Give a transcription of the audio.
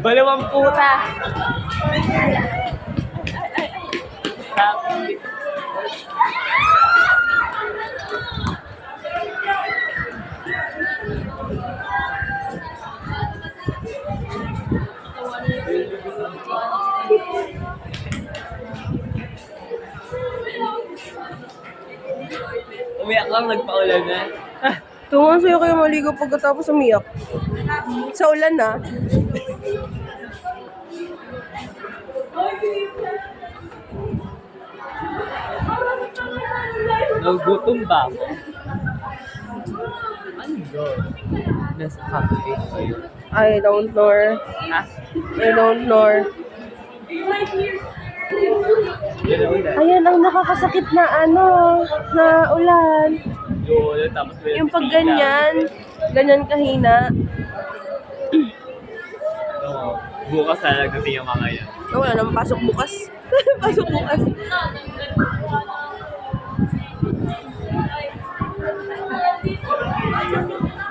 Balawang puta. Umiyak lang, nagpaulan na. Tungan sa'yo kayo maligo pagkatapos umiyak. Sa ulan na. Nagugutom ba ako? Ano yun? Nasa cafe ko yun. I don't know. Ha? I don't know. Yun na ulan. Ayan ang nakakasakit na na ulan. Yun, tapos may Yung pag ganyan kahina. Oo. Bukas na nagdating yung mga yan. Wala nang pasok bukas. Pasok bukas.